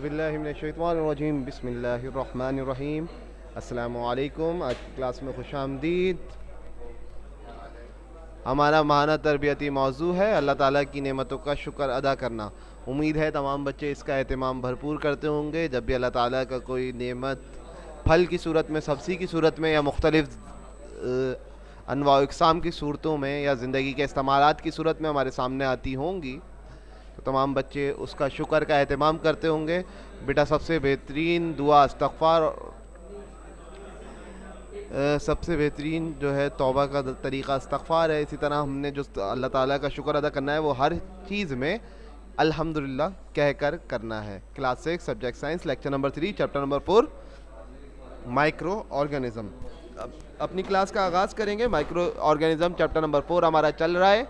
औज़ुबिल्लाहिमिनश्शैतानिर्रजीम बिस्मिल्लाहिर्रहमानिर्रहीम। अस्सलामुअलैकुम। आज की क्लास में खुशामदीद। हमारा माहाना तरबियती मौजू है अल्लाह ताला की नेमतों का शुक्र अदा करना। उम्मीद है तमाम बच्चे इसका एहतमाम भरपूर करते होंगे। जब भी अल्लाह ताला का कोई नेमत फल की सूरत में, सब्ज़ी की सूरत में या मुख्तलिफ़ अनवा इक़साम की सूरतों में या ज़िंदगी के इस्तेमालात की सूरत में हमारे सामने आती होंगी, तो तमाम बच्चे उसका शुक्र का एहतमाम करते होंगे। बेटा सबसे बेहतरीन दुआ इस्तग़फ़ार, सबसे बेहतरीन जो है तौबा का तरीक़ा इस्तग़फ़ार है। इसी तरह हमने जो अल्लाह ताला का शुक्र अदा करना है वो हर चीज़ में अल्हम्दुलिल्लाह कह कर करना है। Class 6 subject science, lecture number 3, chapter number 4, micro organism. अपनी क्लास का आगाज़ करेंगे। माइक्रो ऑर्गेनिज़म चैप्टर नंबर 4 हमारा चल रहा है।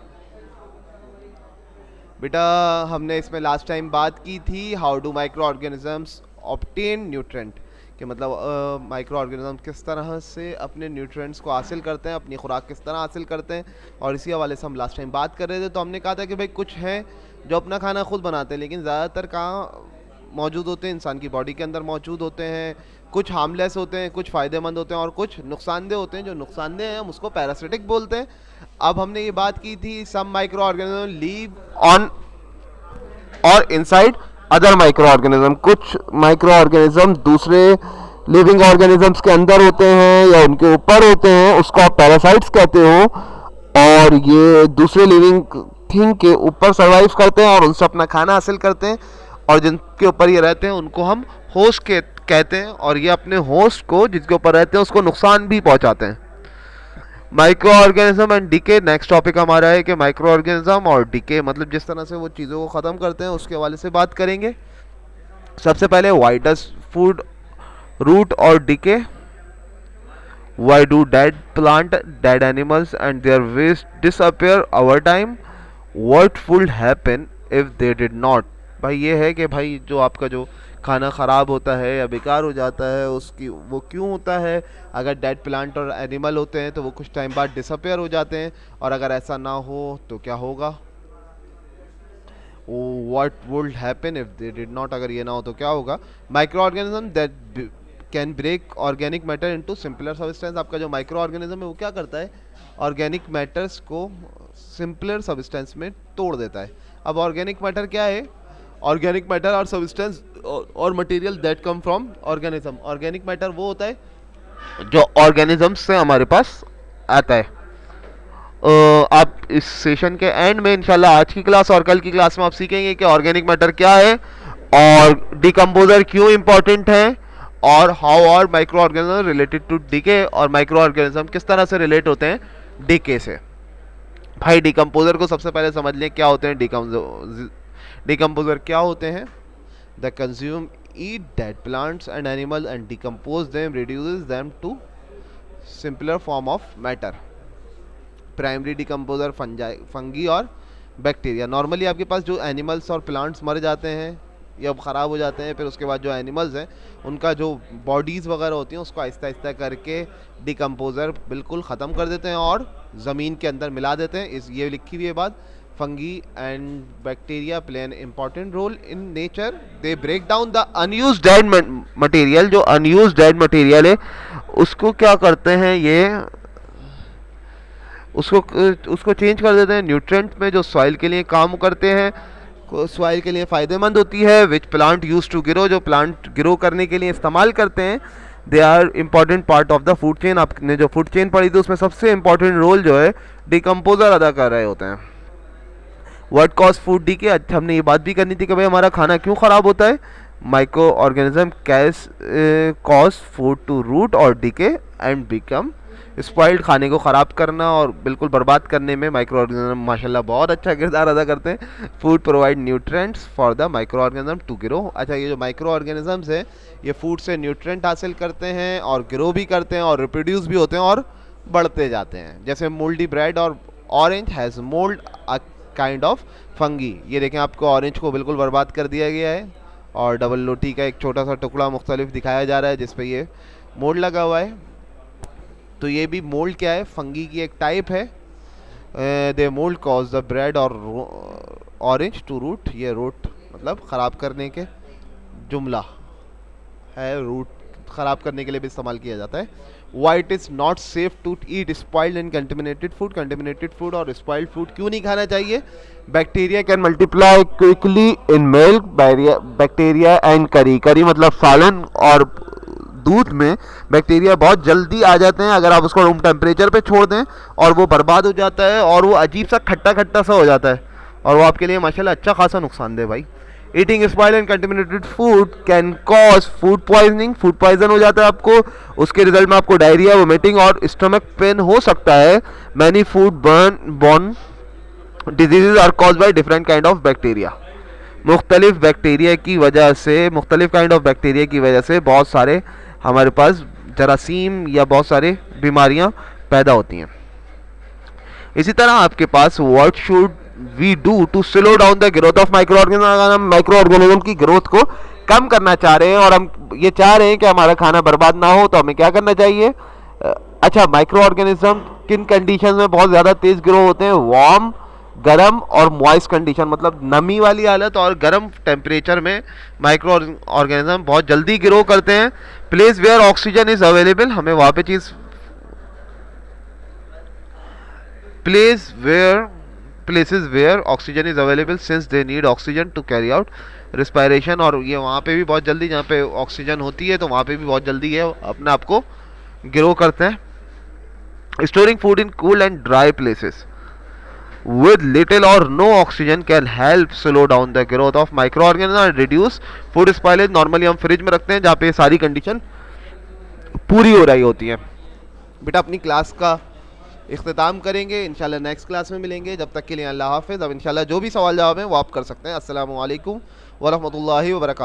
बेटा हमने इसमें लास्ट टाइम बात की थी how do micro organisms obtain nutrient, कि मतलब माइक्रो ऑर्गेनिज्म किस तरह से अपने न्यूट्रिएंट्स को हासिल करते हैं, अपनी खुराक किस तरह हासिल करते हैं। और इसी हवाले से हम लास्ट टाइम बात कर रहे थे। तो हमने कहा था कि भाई कुछ हैं जो अपना खाना खुद बनाते हैं, लेकिन ज़्यादातर कहाँ मौजूद होते हैं, इंसान की बॉडी के अंदर मौजूद होते हैं। कुछ हार्मलेस होते हैं, कुछ फ़ायदेमंद होते हैं और कुछ नुकसानदेह होते हैं। जो नुकसानदेह हैं हम उसको पैरासिटिक बोलते हैं। अब हमने ये बात की थी some micro organism live on और इनसाइड अदर माइक्रो ऑर्गेनिज्म। कुछ माइक्रो ऑर्गेनिज्म दूसरे लिविंग ऑर्गेनिजम्स के अंदर होते हैं या उनके ऊपर होते हैं, उसको आप पैरासाइट्स कहते हो। और ये दूसरे लिविंग थिंग के ऊपर सर्वाइव करते हैं और उनसे अपना खाना हासिल करते हैं। और जिनके ऊपर ये रहते हैं उनको हम होस्ट के कहते हैं। और ये अपने होस्ट को, जिसके ऊपर रहते हैं, उसको नुकसान भी पहुंचाते हैं। Micro organism and decay next topic हमारा है कि माइक्रो ऑर्गेनिज्म और डीके मतलब जिस तरह से वो चीज़ों को ख़त्म करते हैं उसके हवाले से बात करेंगे। सबसे पहले व्हाई डज फूड रूट और decay, why do dead plant, dead animals and their waste disappear over time, what would happen if they did not. भाई ये है कि भाई जो आपका जो खाना ख़राब होता है या बेकार हो जाता है उसकी वो क्यों होता है। अगर डेड प्लांट और एनिमल होते हैं तो वो कुछ टाइम बाद डिसअपियर हो जाते हैं, और अगर ऐसा ना हो तो क्या होगा। What would happen if they did not, अगर ये ना हो तो क्या होगा। Microorganism that can break organic matter into simpler substance. आपका जो माइक्रो ऑर्गेनिज्म है वो क्या करता है, ऑर्गेनिक मैटर्स को सिंपलर सब्सटेंस में तोड़ देता है। अब ऑर्गेनिक मैटर क्या है, ऑर्गेनिक मैटर और सब्सटेंस और material that come from organism. Organic matter वो होता है जो ऑर्गेनिज्म से हमारे पास आता है। आप इस सेशन के एंड में इंशाल्लाह आज की क्लास और कल की क्लास में आप सीखेंगे कि ऑर्गेनिक मैटर क्या है और डिकम्पोजर क्यों इंपॉर्टेंट है, और how are microorganism related to decay, और माइक्रो ऑर्गेनिज्म किस तरह से रिलेट होते हैं डीके से। भाई डिकम्पोजर को सबसे पहले समझ लें क्या होते हैं। डिकम्पोजर क्या होते हैं, they consume eat dead plants and animal and decompose them, reduces them to simpler form of matter. Primary decomposer fungi और बैक्टीरिया। नॉर्मली आपके पास जो एनिमल्स और प्लांट्स मर जाते हैं या ख़राब हो जाते हैं, फिर उसके बाद जो एनिमल्स हैं उनका जो बॉडीज़ वगैरह होती हैं उसको आहिस्ता आहिस्ता करके डिकम्पोजर बिल्कुल ख़त्म कर देते हैं और ज़मीन के अंदर मिला देते हैं। इस ये लिखी हुई है बात। Fungi and bacteria play an important role in nature. They break down the unused dead material. जो अनयूज डेड मटेरियल है उसको क्या करते हैं, ये उसको चेंज कर देते हैं न्यूट्रेंट में जो सॉइल के लिए काम करते हैं, सॉइल के लिए फ़ायदेमंद होती है। Which plant use to grow, जो प्लांट ग्रो करने के लिए इस्तेमाल करते हैं। They are important part of the food chain. आपने जो फूड चेन पढ़ी थी उसमें सबसे इम्पॉर्टेंट रोल जो है डिकम्पोजर अदा कर रहे होते हैं। व्हाट कॉज फूड डीके, अच्छा हमने ये बात भी करनी थी कि भाई हमारा खाना क्यों ख़राब होता है। Microorganism cause cause food to rot और डीके एंड बिकम स्पॉइल्ड। खाने को ख़राब करना और बिल्कुल बर्बाद करने में माइक्रो ऑर्गेनिज्म माशाल्लाह बहुत अच्छा किरदार अदा करते हैं। Food provide nutrients for the microorganism to grow. अच्छा ये जो माइक्रो ऑर्गेनिजम्स हैं ये फूड से न्यूट्रेंट हासिल करते हैं और ग्रो भी करते हैं और रिप्रोड्यूस भी होते हैं और बढ़ते जाते हैं। जैसे मोल्डी ब्रेड और orange has mould a kind of fungi. ये देखें आपको ऑरेंज को बिल्कुल बर्बाद कर दिया गया है और डबल रोटी का एक छोटा सा टुकड़ा मुख्तलिफ दिखाया जा रहा है जिस पे ये मोल्ड लगा हुआ है। तो ये भी मोल्ड क्या है, फंगी की एक टाइप है। दे मोल्ड कॉज द ब्रेड और ऑरेंज टू रूट। ये रूट मतलब ख़राब करने के, जुमला है, रूट ख़राब करने के लिए भी इस्तेमाल किया जाता है। Why it is not safe to eat spoiled and contaminated food और स्पॉइल्ड फूड क्यों नहीं खाना चाहिए? Bacteria can multiply quickly in milk, bacteria and curry मतलब सालन और दूध में बैक्टीरिया बहुत जल्दी आ जाते हैं अगर आप उसको रूम टेम्परेचर पे छोड़ दें, और वो बर्बाद हो जाता है और वो अजीब सा खट्टा खट्टा सा हो जाता है, और वो आपके लिए माशाल्लाह अच्छा खासा नुकसानदेह भाई। Eating spoiled and contaminated food can cause food poisoning, food poison हो जाता है आपको, उसके रिजल्ट में आपको डायरिया, वोमिटिंग और स्टमक पेन हो सकता है। Many food borne diseases are cause by different kind of bacteria, मुख्तलिफ बैक्टीरिया की वजह से, मुख्तलिफ काइंड ऑफ बैक्टीरिया की वजह से बहुत सारे हमारे पास जरासीम या बहुत सारे बीमारियां पैदा होती हैं। इसी तरह आपके पास what should we do to slow down the growth of micro organism, अगर हम माइक्रो ऑर्गेनिज्म की ग्रोथ को कम करना चाह रहे हैं और हम ये चाह रहे हैं कि हमारा खाना बर्बाद ना हो, तो हमें क्या करना चाहिए? अच्छा, माइक्रो ऑर्गेनिज्म किन कंडीशन में बहुत ज़्यादा तेज ग्रो होते हैं? वार्म, गर्म और मॉइस्ट कंडीशन, मतलब नमी वाली हालत और गर्म टेम्परेचर में माइक्रो ऑर्गेनिज्म बहुत जल्दी ग्रो करते हैं। Place where oxygen is available, हमें वहाँ पे चीज़ places where oxygen is available since they need oxygen to carry out respiration, और ये वहाँ पे भी बहुत जल्दी, जहाँ पे ऑक्सीजन होती है तो वहाँ पे भी बहुत जल्दी है अपने आप को ग्रो करते हैं। Storing food in cool and dry places with little or no oxygen can help slow down the growth of microorganisms and reduce food spoilage। Normally हम फ्रिज में रखते हैं जहाँ पे सारी कंडीशन पूरी हो रही होती है। बेटा अपनी क्लास का इख्तिताम करेंगे, इंशाल्लाह नेक्स्ट क्लास में मिलेंगे, जब तक के लिए अल्लाह हाफ़िज़। अब इंशाल्लाह जो भी सवाल जवाब हैं वो आप कर सकते हैं। अस्सलामु अलैकुम व रहमतुल्लाहि व बरकातहू।